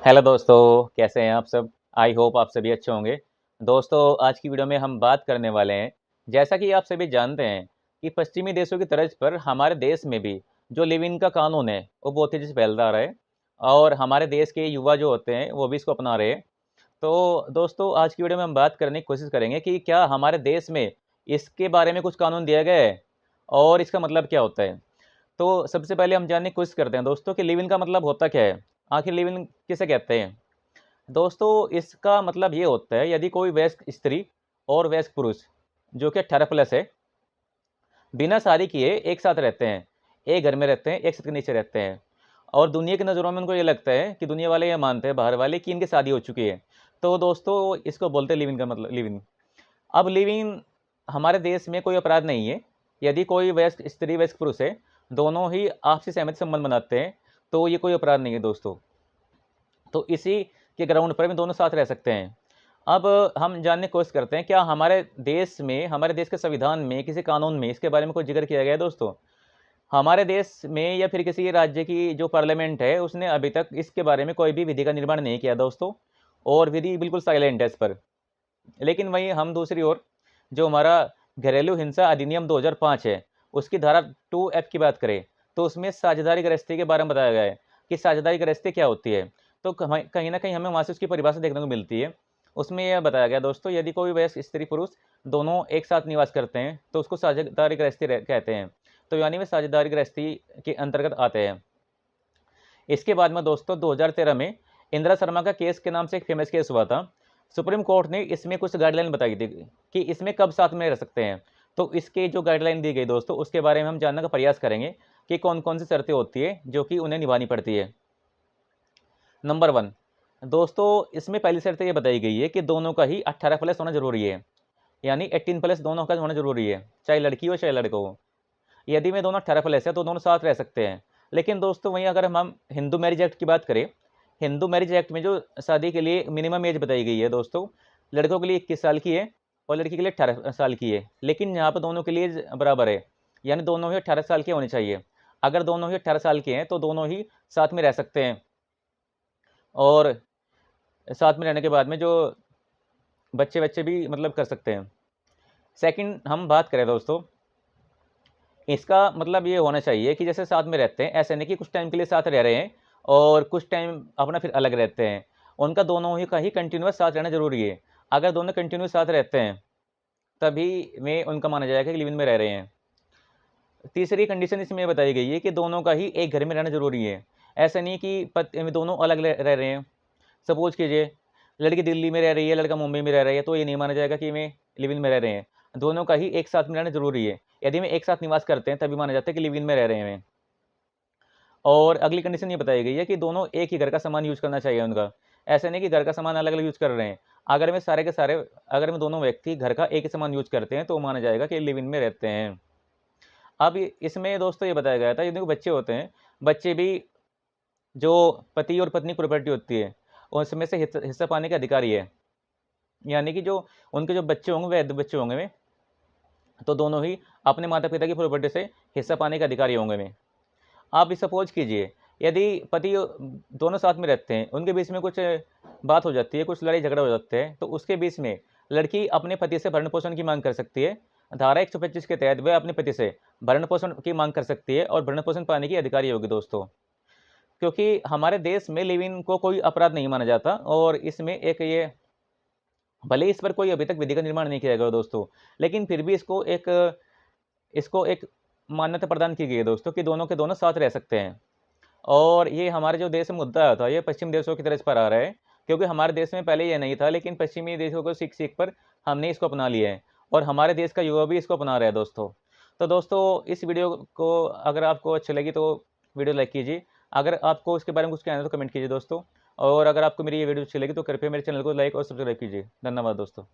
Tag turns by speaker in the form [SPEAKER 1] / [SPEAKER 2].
[SPEAKER 1] Hello दोस्तों, कैसे हैं आप सब? आई होप आप सभी अच्छे होंगे। दोस्तों, आज की वीडियो में हम बात करने वाले हैं, जैसा कि आप सभी जानते हैं कि पश्चिमी देशों की तर्ज पर हमारे देश में भी जो लिव इन का कानून है, वो बहुत तेज़ी से फैलता रहा है और हमारे देश के युवा जो होते हैं, वो भी इसको अपना रहे हैं। तो दोस्तों, आज की वीडियो में हम बात करने की कोशिश करेंगे कि क्या हमारे देश में इसके बारे में कुछ कानून दिया गया है और इसका मतलब क्या होता है? तो सबसे पहले हम जानने की कोशिश करते हैं दोस्तों कि लिव इन का मतलब होता क्या है? आखिर लिव इन किसे कहते हैं? दोस्तों, इसका मतलब ये होता है यदि कोई वयस्क स्त्री और वयस्क पुरुष जो कि 18 प्लस है, बिना शादी किए एक साथ रहते हैं, एक घर में रहते हैं, एक छत के नीचे रहते हैं और दुनिया की नज़रों में उनको ये लगता है कि दुनिया वाले ये मानते हैं बाहर वाले कि इनकी शादी हो चुकी है। तो दोस्तों, इसको बोलते हैं लिव इन का मतलब लिव इन। अब लिव इन हमारे देश में कोई अपराध नहीं है। यदि कोई वयस्क स्त्री, वयस्क पुरुष है, दोनों ही आपसी सहमति संबंध बनाते हैं, तो ये कोई अपराध नहीं है दोस्तों। तो इसी के ग्राउंड पर भी दोनों साथ रह सकते हैं। अब हम जानने की कोशिश करते हैं, क्या हमारे देश में, हमारे देश के संविधान में, किसी कानून में इसके बारे में कोई ज़िक्र किया गया है दोस्तों? हमारे देश में या फिर किसी राज्य की जो पार्लियामेंट है, उसने अभी तक इसके बारे में कोई भी विधि का निर्माण नहीं किया दोस्तों और विधि बिल्कुल साइलेंट है इस पर। लेकिन वहीं हम दूसरी ओर जो हमारा घरेलू हिंसा अधिनियम 2005 है, उसकी धारा 2F की बात करें, तो उसमें साझेदारी गृहस्थी के बारे में बताया गया है कि साझेदारी गृहस्थी क्या होती है। तो कहीं न कहीं हमें वहाँ से उसकी परिभाषा देखने को मिलती है। उसमें यह बताया गया दोस्तों, यदि कोई वयस्क स्त्री-पुरुष दोनों एक साथ निवास करते हैं, तो उसको साझेदारी गृहस्थी कहते हैं। तो यानी वे साझेदारी गृहस्थी के अंतर्गत आते हैं। इसके बाद में दोस्तों 2013 में इंदिरा शर्मा का केस के नाम से एक फेमस केस हुआ था। सुप्रीम कोर्ट ने इसमें कुछ गाइडलाइन बताई थी कि इसमें कब साथ में रह सकते हैं। तो इसके जो गाइडलाइन दी गई दोस्तों, उसके बारे में हम जानने का प्रयास करेंगे कि कौन-कौन सी शर्तें होती है जो कि उन्हें निभानी पड़ती है। नंबर 1 दोस्तों, इसमें पहली शर्त ये बताई गई है कि दोनों का ही 18 प्लस होना ज़रूरी है। यानी 18 प्लस दोनों का होना ज़रूरी है, चाहे लड़की हो चाहे लड़का हो। यदि वे दोनों 18 प्लस है तो दोनों साथ रह सकते हैं। लेकिन दोस्तों, वहीं अगर हम हिंदू मैरिज एक्ट की बात करें, हिंदू मैरिज एक्ट में जो शादी के लिए मिनिमम एज बताई गई है दोस्तों, लड़कों के लिए 21 साल की है और लड़की के लिए 18 साल की है। लेकिन यहाँ पर दोनों के लिए बराबर है, यानी दोनों ही 18 साल के होने चाहिए। अगर दोनों ही 18 साल के हैं तो दोनों ही साथ में रह सकते हैं और साथ में रहने के बाद में जो बच्चे-वच्चे भी मतलब कर सकते हैं। सेकंड हम बात करें दोस्तों, इसका मतलब ये होना चाहिए कि जैसे साथ में रहते हैं, ऐसे नहीं कि कुछ टाइम के लिए साथ रह रहे हैं और कुछ टाइम अपना फिर अलग रहते हैं। उनका दोनों ही का ही कंटिन्यूअस साथ रहना ज़रूरी है। अगर दोनों कंटिन्यू साथ रहते हैं, तभी में उनका माना जाएगा कि लिव इन में रह रहे हैं। तीसरी कंडीशन इसमें ये बताई गई है कि दोनों का ही एक घर में रहना ज़रूरी है। ऐसा नहीं कि दोनों अलग रह रहे हैं। सपोज़ कीजिए, लड़की दिल्ली में रह रही है, लड़का मुंबई में रह रहा है, तो ये नहीं माना जाएगा कि वे लिव इन में रह रहे हैं। दोनों का ही एक साथ में रहना ज़रूरी है। यदि वे एक साथ निवास करते हैं, तभी माना जाता है कि लिव इन में रह रहे हैं। और अगली कंडीशन ये बताई गई है कि दोनों एक ही घर का सामान यूज़ करना चाहिए उनका। ऐसा नहीं कि घर का सामान अलग-अलग यूज़ कर रहे हैं। अगर वे सारे के सारे अगर वे दोनों व्यक्ति घर का एक ही सामान यूज़ करते हैं, तो माना जाएगा कि लिव इन में रहते हैं। अब इसमें दोस्तों ये बताया गया था, यदि बच्चे होते हैं, बच्चे भी जो पति और पत्नी की प्रॉपर्टी होती है, उसमें से हिस्सा पाने के अधिकारी है। यानी कि जो उनके जो बच्चे होंगे, वैध बच्चे होंगे वे, तो दोनों ही अपने माता-पिता की प्रॉपर्टी से हिस्सा पाने के अधिकारी होंगे वे। आप भी सपोज़ कीजिए, यदि पति दोनों साथ में रहते हैं, उनके बीच में कुछ बात हो जाती है, कुछ लड़ाई-झगड़ा हो जाते हैं, तो उसके बीच में लड़की अपने पति से भरण-पोषण की माँग कर सकती है। धारा 125 के तहत वह अपने पति से भरण-पोषण की माँग कर सकती है और भरण-पोषण पाने की अधिकारी होगी दोस्तों। क्योंकि हमारे देश में लिव इन को कोई अपराध नहीं माना जाता और इसमें एक ये, भले ही इस पर कोई अभी तक विधि का निर्माण नहीं किया गया दोस्तों, लेकिन फिर भी इसको एक मान्यता प्रदान की गई है दोस्तों कि दोनों के दोनों साथ रह सकते हैं। और ये हमारे जो देश में मुद्दा आया था, ये पश्चिम देशों की तरफ पर आ रहा है, क्योंकि हमारे देश में पहले ये नहीं था, लेकिन पश्चिमी देशों को सीख-सीख पर हमने इसको अपना लिया है और हमारे देश का युवा भी इसको अपना रहा है दोस्तों। तो दोस्तों, इस वीडियो को अगर आपको अच्छी लगी तो वीडियो लाइक कीजिए। अगर आपको इसके बारे में कुछ कहना है तो कमेंट कीजिए दोस्तों। और अगर आपको मेरी ये वीडियो अच्छी लगी तो कृपया मेरे चैनल को लाइक और सब्सक्राइब कीजिए। धन्यवाद दोस्तों।